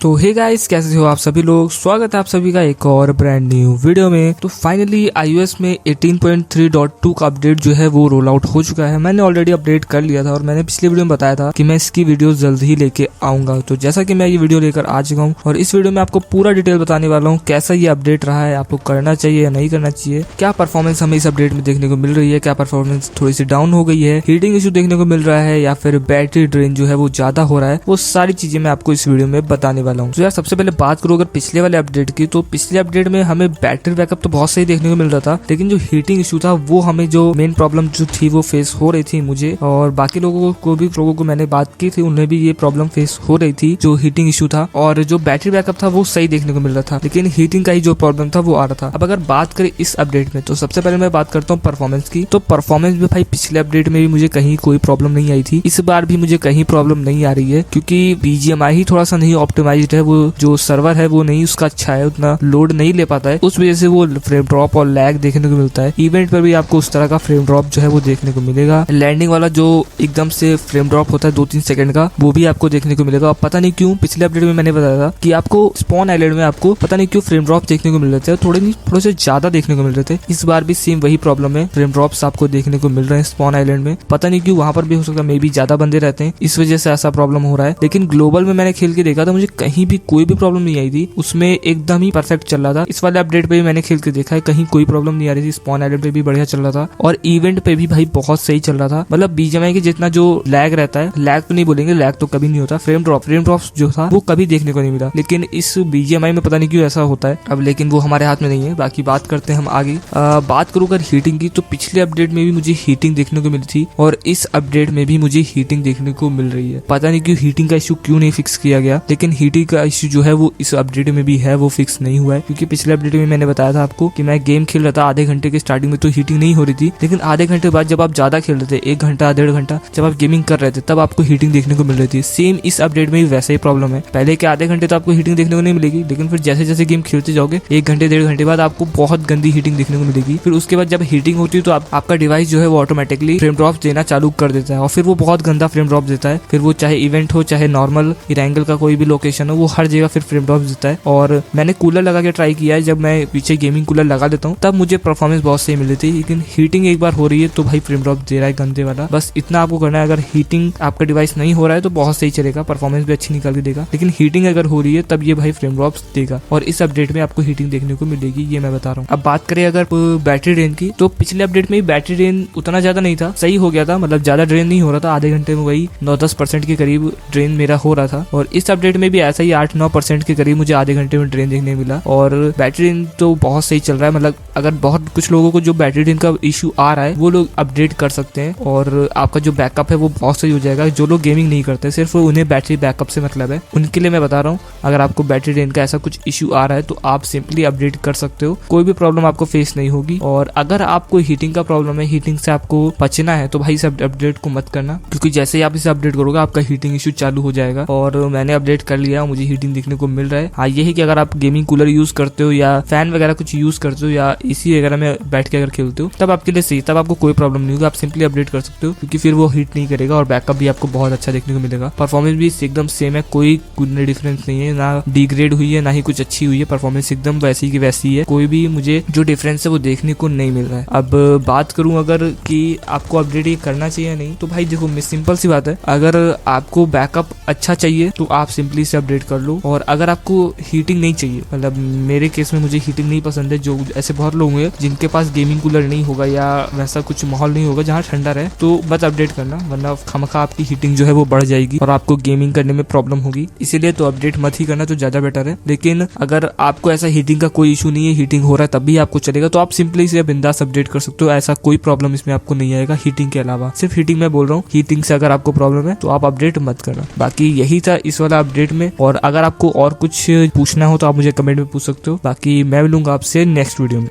तो hey guys, कैसे हो आप सभी लोग। स्वागत है आप सभी का एक और ब्रांड न्यू वीडियो में। तो फाइनली iOS में 18.3.2 का अपडेट जो है वो रोल आउट हो चुका है। मैंने ऑलरेडी अपडेट कर लिया था और मैंने पिछले वीडियो में बताया था कि मैं इसकी वीडियो जल्द ही लेके आऊंगा। तो जैसा कि मैं ये वीडियो लेकर आ चुका हूँ और इस वीडियो में आपको पूरा डिटेल बताने वाला हूँ कैसा ये अपडेट रहा है, आपको करना चाहिए या नहीं करना चाहिए, क्या परफॉर्मेंस हमें इस अपडेट में देखने को मिल रही है, क्या परफॉर्मेंस थोड़ी सी डाउन हो गई है, हीटिंग इशू देखने को मिल रहा है या फिर बैटरी ड्रेन जो है वो ज्यादा हो रहा है। वो सारी चीजें मैं आपको इस वीडियो में बताने वाला हूँ। तो यार सबसे पहले बात करूँ अगर पिछले वाले अपडेट की, तो पिछले अपडेट में हमें बैटरी बैकअप तो बहुत सही देखने को मिल रहा था, लेकिन जो हीटिंग इशू था वो हमें जो मेन प्रॉब्लम जो थी वो फेस हो रही थी मुझे और बाकी लोगों को मैंने बात की थी, उन्हें भी ये प्रॉब्लम फेस हो रही थी जो हीटिंग इशू था। और जो बैटरी बैकअप था वो सही देखने को मिल रहा था, लेकिन हीटिंग का ही जो प्रॉब्लम था वो आ रहा था। अब अगर बात करें इस अपडेट में, तो सबसे पहले मैं बात करता हूँ परफॉर्मेंस की। तो परफॉर्मेंस में भाई पिछले अपडेट में भी मुझे कहीं कोई प्रॉब्लम नहीं आई थी, इस बार भी मुझे कहीं प्रॉब्लम नहीं आ रही है, क्योंकि BGMI ही थोड़ा सा नहीं ऑप्टिमाइज्ड है। वो जो सर्वर है वो नहीं उसका अच्छा है, उतना लोड नहीं ले पाता है, उस वजह से वो फ्रेम ड्रॉप और लैग देखने को मिलता है। इवेंट पर भी आपको उस तरह का फ्रेम ड्रॉप जो है वो देखने को मिलेगा। लैंडिंग वाला जो एकदम से फ्रेम ड्रॉप होता है 2-3 सेकंड का, वो भी आपको देखने को मिलेगा। पता नहीं क्यों पिछले अपडेट में मैंने बताया था कि आपको स्पॉन आइलैंड में आपको पता नहीं क्यों फ्रेम ड्रॉप देखने को मिल रहे थे, थोड़े से ज्यादा देखने को मिल रहे थे। इस बार भी सेम वही प्रॉब्लम है, फ्रेम ड्रॉप्स आपको देखने को मिल रहे हैं स्पॉन आइलैंड में। पता नहीं क्यों, वहां पर भी हो सकता है मे बी ज्यादा बंदे रहते हैं, इस वजह से ऐसा प्रॉब्लम हो रहा है। लेकिन ग्लोबल में मैंने खेल के देखा था, मुझे कहीं भी कोई भी प्रॉब्लम नहीं आई थी, उसमें एकदम ही परफेक्ट चल रहा था। इस वाले अपडेट पे भी मैंने खेल के देखा है, कहीं कोई प्रॉब्लम नहीं आ रही थी, स्पॉन आइलैंड पे भी बढ़िया चल रहा था और इवेंट पे भी भाई बहुत सही चल रहा था। मतलब BGMI के जितना जो लैग रहता है, लैग तो नहीं बोलेंगे, लैग तो कभी नहीं होता, फ्रेम ड्रॉप जो था वो कभी देखने को नहीं मिला। लेकिन इस BGMI में पता नहीं क्यों ऐसा होता है अब, लेकिन वो हमारे हाथ में नहीं है। बाकी बात करते हैं हम आगे। बात करूँ अगर हीटिंग की, तो पिछले अपडेट में भी मुझे हीटिंग देखने को मिली थी और इस अपडेट में भी मुझे हीटिंग देखने को मिल रही है। पता नहीं क्यों हीटिंग का इशू क्यों नहीं फिक्स किया गया, लेकिन हीटिंग का इशू जो है वो इस अपडेट में भी है, वो फिक्स नहीं हुआ है। क्योंकि पिछले अपडेट में मैंने बताया था आपको कि मैं गेम खेल रहा था, आधे घंटे के स्टार्टिंग में तो हीटिंग नहीं हो रही थी, लेकिन आधे घंटे बाद जब आप ज्यादा खेल रहे थे, 1 घंटा 1.5 घंटा जब आप गेमिंग कर रहे थे, तब आपको हीटिंग देखने को मिल रही थी। सेम इस अपडेट में भी वैसा ही प्रॉब्लम है। पहले के आधे घंटे तो आपको हीटिंग देखने को नहीं मिलेगी, लेकिन फिर जैसे जैसे गेम खेलते जाओगे 1 घंटे 1.5 घंटे बाद आपको बहुत गंदी हीटिंग देखने को मिलेगी। फिर उसके बाद जब हीटिंग होती है तो आपका डिवाइस जो है वो ऑटोमेटिकली फ्रेम ड्रॉप देना चालू कर देता है और फिर वो बहुत गंदा फ्रेम ड्रॉप देता है। फिर वो चाहे इवेंट हो चाहे नॉर्मल इरेंगल का कोई भी लोकेशन हो, वो हर जगह फिर फ्रेम ड्रॉप देता है। और मैंने कूलर लगा के ट्राई किया है, जब मैं पीछे गेमिंग कूलर लगा देता हूँ तब मुझे परफॉर्मेंस बहुत सही मिल रही थी, लेकिन हीटिंग एक बार हो रही है तो भाई फ्रेम ड्रॉप दे रहा है गंदे वाला। बस इतना आपको करना है। अगर हीटिंग आपका डिवाइस नहीं हो रहा है तो बहुत सही चलेगा, परफॉर्मेंस भी अच्छी निकाल के देगा, लेकिन हीटिंग अगर हो रही है तब ये भाई फ्रेम ड्रॉप देगा और इस अपडेट में आपको हीटिंग देखने को मिलेगी, ये मैं बता रहा हूँ। अब बात करें अगर बैटरी ड्रेन की, तो पिछले अपडेट में बैटरी ड्रेन उतना ज्यादा नहीं था, सही हो गया था, मतलब ज्यादा ड्रेन नहीं हो रहा था, आधे घंटे में वही 9-10% के करीब ड्रेन मेरा हो रहा था। और इस अपडेट में भी ऐसा ही 8-9% के करीब मुझे आधे घंटे में ड्रेन देखने मिला और बैटरी ड्रेन तो बहुत सही चल रहा है। मतलब अगर बहुत कुछ लोगों को जो बैटरी ड्रेन का इशू आ रहा है वो लोग अपडेट कर सकते हैं और आपका जो बैकअप है वो बहुत सही हो जाएगा। जो लोग गेमिंग नहीं करते, सिर्फ उन्हें बैटरी बैकअप से मतलब है, उनके लिए मैं बता रहा हूँ। अगर आपको बैटरी ड्रेन का ऐसा कुछ इशू आ रहा है तो आप सिंपली अपडेट कर सकते हो, कोई भी प्रॉब्लम आपको फेस नहीं होगी। और अगर आपको हीटिंग का प्रॉब्लम है, हीटिंग से आपको बचना है, तो भाई इस अपडेट को मत करना, क्योंकि जैसे ही आप इसे अपडेट करोगे आपका हीटिंग इशू चालू हो जाएगा। और मैंने अपडेट कर लिया, मुझे हीटिंग देखने को मिल रहा है। हाँ, ये है कि अगर आप गेमिंग कूलर यूज करते हो या फैन वगैरह कुछ यूज करते हो या AC वगैरह में बैठ के अगर खेलते हो, तब आपके लिए सही, तब आपको कोई प्रॉब्लम नहीं होगा, आप सिंपली अपडेट कर सकते हो, क्योंकि फिर वो हीट नहीं करेगा और बैकअप भी आपको बहुत अच्छा देखने को मिलेगा। परफॉर्मेंस भी एकदम सेम है, कोई डिफरेंस नहीं है, ना डिग्रेड हुई है ना ही कुछ अच्छी हुई है, परफॉर्मेंस एकदम वैसी की वैसी है, कोई भी मुझे जो डिफरेंस है वो देखने को नहीं मिल रहा है। अब बात करूं अगर कि आपको अपडेट ये करना चाहिए या नहीं, तो भाई देखो सिंपल सी बात है, अगर आपको बैकअप अच्छा चाहिए तो आप सिंपली से अपडेट कर लो। और अगर आपको हीटिंग नहीं चाहिए, मतलब मेरे केस में मुझे हीटिंग नहीं पसंद है, जो ऐसे बहुत लोग हैं जिनके पास गेमिंग कूलर नहीं होगा या वैसा कुछ माहौल नहीं होगा जहाँ ठंडा रहे, तो बस अपडेट करना, वरना खामखा आपकी हीटिंग जो है वो बढ़ जाएगी और आपको गेमिंग करने में प्रॉब्लम होगी। इसीलिए तो अपडेट मत ही करना तो ज्यादा बेटर है। लेकिन अगर आपको ऐसा हीटिंग का कोई इशू नहीं है, हीटिंग हो रहा है तब भी आपको चलेगा, तो आप सिंपली से बिंदास अपडेट कर सकते हो, ऐसा कोई प्रॉब्लम इसमें आपको नहीं आएगा हीटिंग के अलावा। सिर्फ हीटिंग में बोल रहा हूँ, हीटिंग से अगर आपको प्रॉब्लम है तो आप अपडेट मत करना। बाकी यही था इस वाला अपडेट में, और अगर आपको और कुछ पूछना हो तो आप मुझे कमेंट में पूछ सकते हो। बाकी मैं मिलूंगा आपसे नेक्स्ट वीडियो में।